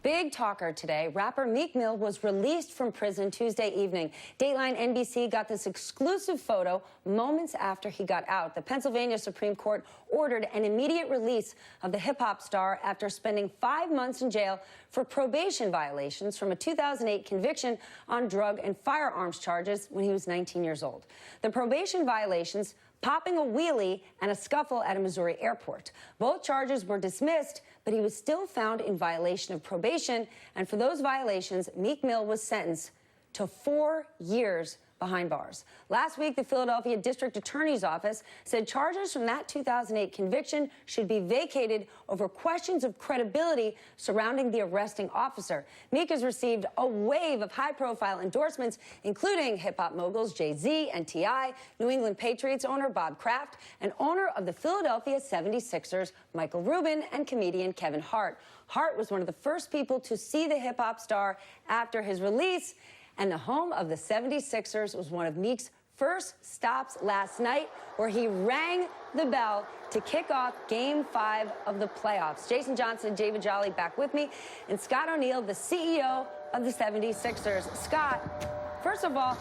Big talker today, rapper Meek Mill was released from prison Tuesday evening. Dateline NBC got this exclusive photo moments after he got out. The Pennsylvania Supreme Court ordered an immediate release of the hip-hop star after spending 5 months in jail for probation violations from a 2008 conviction on drug and firearms charges when he was 19 years old. The probation violations: popping a wheelie and a scuffle at a Missouri airport. Both charges were dismissed, but he was still found in violation of probation, and for those violations, Meek Mill was sentenced to 4 years behind bars. Last week, the Philadelphia District Attorney's Office said charges from that 2008 conviction should be vacated over questions of credibility surrounding the arresting officer. Meek has received a wave of high-profile endorsements, including hip-hop moguls JayZ and T.I., New England Patriots owner Bob Kraft, and owner of the Philadelphia 76ers, Michael Rubin, and comedian Kevin Hart. Hart was one of the first people to see the hip-hop star after his release, and the home of the 76ers was one of Meek's first stops last night, where he rang the bell to kick off Game 5 of the playoffs. Jason Johnson, David Jolly back with me, and Scott O'Neill, the CEO of the 76ers. Scott, first of all,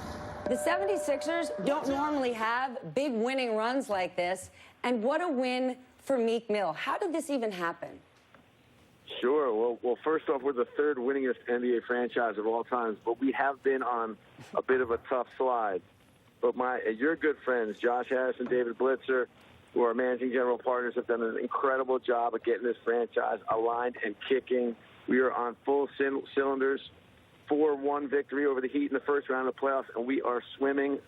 the 76ers don't normally have big winning runs like this, and what a win for Meek Mill. How did this even happen? Sure. Well, first off, we're the third winningest NBA franchise of all time, but we have been on a bit of a tough slide. But your good friends, Josh Harris and David Blitzer, who are managing general partners, have done an incredible job of getting this franchise aligned and kicking. We are on full cylinders, 4-1 victory over the Heat in the first round of the playoffs, and we are swimming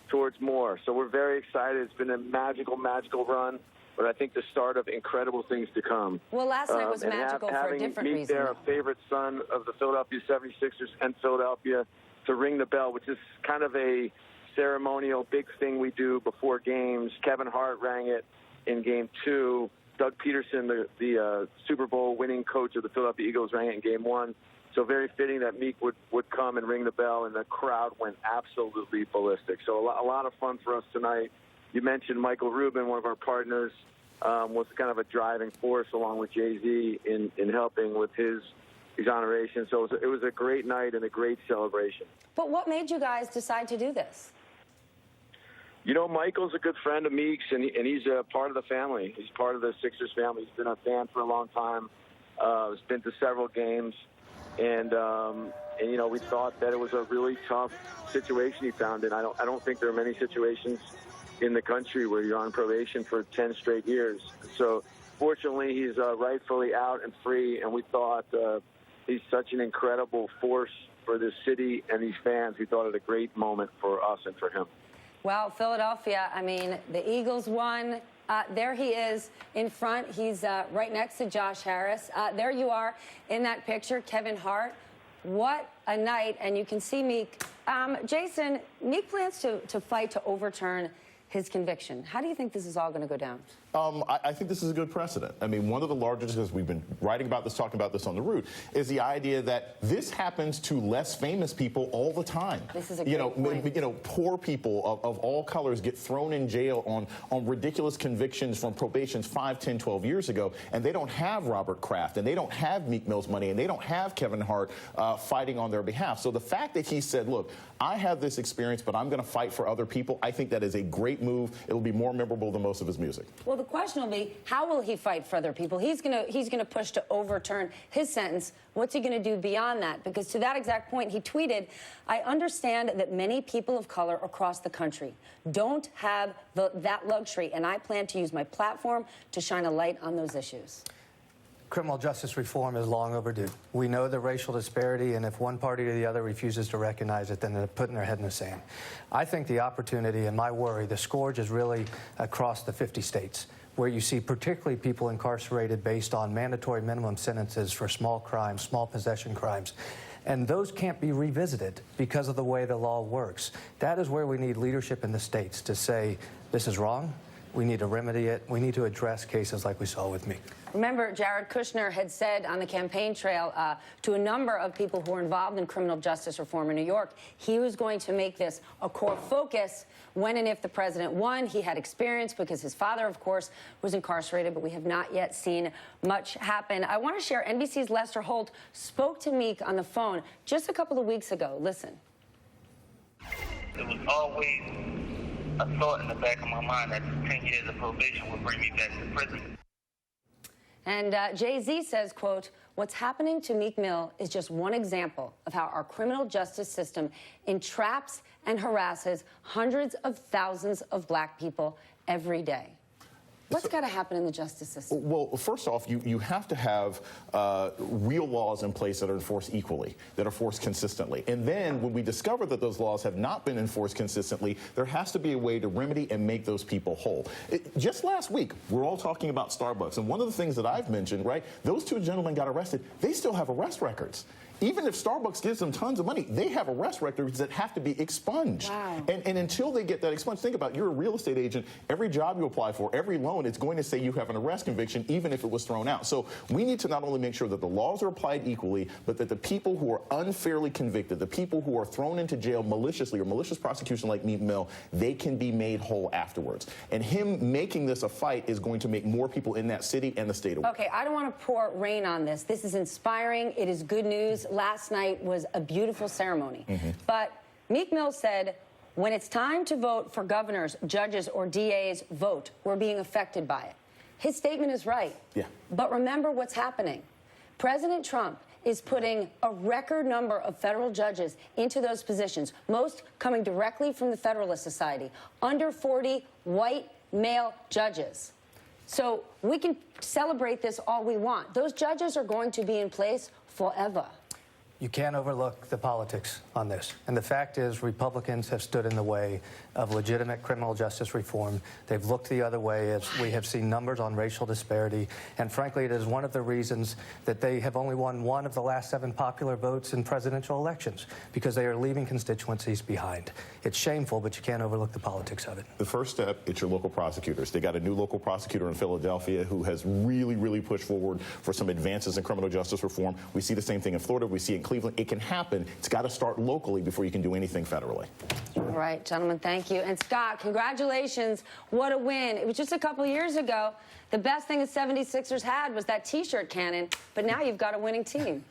towards more. So we're very excited. It's been a magical, magical run. But I think the start of incredible things to come. Well, last night was magical for a different reason. Having Meek there, a favorite son of the Philadelphia 76ers and Philadelphia, to ring the bell, which is kind of a ceremonial big thing we do before games. Kevin Hart rang it in Game 2. Doug Peterson, the Super Bowl winning coach of the Philadelphia Eagles, rang it in Game 1. So very fitting that Meek would come and ring the bell, and the crowd went absolutely ballistic. So a lot of fun for us tonight. You mentioned Michael Rubin, one of our partners, was kind of a driving force along with JayZ in helping with his exoneration. So it was a great night and a great celebration. But what made you guys decide to do this? You know, Michael's a good friend of Meek's, and he's a part of the family. He's part of the Sixers family. He's been a fan for a long time. He's been to several games. And you know, we thought that it was a really tough situation he found in. I don't think there are many situations in the country where you're on probation for 10 straight years. So fortunately, he's rightfully out and free, and we thought he's such an incredible force for this city and these fans. We thought it a great moment for us and for him. Well, Philadelphia, I mean, the Eagles won. There he is in front. He's right next to Josh Harris. There you are in that picture, Kevin Hart. What a night, and you can see Meek. Jason, Meek plans to fight to overturn his conviction. How do you think this is all going to go down? I think this is a good precedent. I mean, one of the largest, because we've been writing about this, talking about this on The Root, is the idea that this happens to less famous people all the time. This is a great point. You know, poor people of all colors get thrown in jail on ridiculous convictions from probations 5, 10, 12 years ago, and they don't have Robert Kraft, and they don't have Meek Mill's money, and they don't have Kevin Hart fighting on their behalf. So the fact that he said, look, I have this experience, but I'm going to fight for other people, I think that is a great move. It'll be more memorable than most of his music. Well, the question will be, how will he fight for other people? He's gonna push to overturn his sentence. What's he going to do beyond that? Because to that exact point, he tweeted, I understand that many people of color across the country don't have that luxury, and I plan to use my platform to shine a light on those issues. Criminal justice reform is long overdue. We know the racial disparity, and if one party or the other refuses to recognize it, then they're putting their head in the sand. I think the opportunity and my worry, the scourge is really across the 50 states, where you see particularly people incarcerated based on mandatory minimum sentences for small crimes, small possession crimes. And those can't be revisited because of the way the law works. That is where we need leadership in the states to say, this is wrong, we need to remedy it, we need to address cases like we saw with Meek. Remember, Jared Kushner had said on the campaign trail to a number of people who were involved in criminal justice reform in New York, he was going to make this a core focus when and if the president won. He had experience because his father, of course, was incarcerated, but we have not yet seen much happen. I want to share NBC's Lester Holt spoke to Meek on the phone just a couple of weeks ago. Listen. It was always a thought in the back of my mind that 10 years of probation would bring me back to prison. And JayZ says, quote, "What's happening to Meek Mill is just one example of how our criminal justice system entraps and harasses hundreds of thousands of black people every day." What's got to happen in the justice system? Well, first off, you have to have real laws in place that are enforced equally, that are enforced consistently. And then when we discover that those laws have not been enforced consistently, there has to be a way to remedy and make those people whole. Just last week, we're all talking about Starbucks. And one of the things that I've mentioned, right, those two gentlemen got arrested. They still have arrest records. Even if Starbucks gives them tons of money, they have arrest records that have to be expunged. Wow. And until they get that expunged, think about it, you're a real estate agent. Every job you apply for, every loan, it's going to say you have an arrest conviction, even if it was thrown out. So we need to not only make sure that the laws are applied equally, but that the people who are unfairly convicted, the people who are thrown into jail maliciously or malicious prosecution like Meek Mill, they can be made whole afterwards. And him making this a fight is going to make more people in that city and the state aware. Okay, I don't want to pour rain on this. This is inspiring. It is good news. Last night was a beautiful ceremony. But Meek Mill said, when it's time to vote for governors, judges, or DAs, vote. We're being affected by it. His statement is right. Yeah. But remember what's happening. President Trump is putting a record number of federal judges into those positions, most coming directly from the Federalist Society, under 40 white male judges. So we can celebrate this all we want. Those judges are going to be in place forever. You can't overlook the politics on this. And the fact is, Republicans have stood in the way of legitimate criminal justice reform. They've looked the other way as we have seen numbers on racial disparity. And frankly, it is one of the reasons that they have only won one of the last 7 popular votes in presidential elections, because they are leaving constituencies behind. It's shameful, but you can't overlook the politics of it. The first step, it's your local prosecutors. They got a new local prosecutor in Philadelphia who has really pushed forward for some advances in criminal justice reform. We see the same thing in Florida. We see it in Cleveland. It can happen. It's got to start locally before you can do anything federally. All right, gentlemen, thank you. And Scott, congratulations. What a win. It was just a couple years ago. The best thing the 76ers had was that T-shirt cannon, but now you've got a winning team.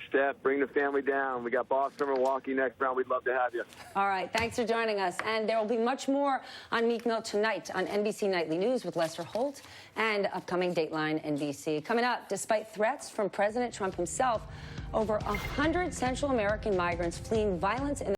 Steph, bring the family down. We got Boston, Milwaukee next round. We'd love to have you. All right, thanks for joining us. And there will be much more on Meek Mill tonight on NBC Nightly News with Lester Holt and upcoming Dateline NBC. Coming up, despite threats from President Trump himself, over 100 Central American migrants fleeing violence in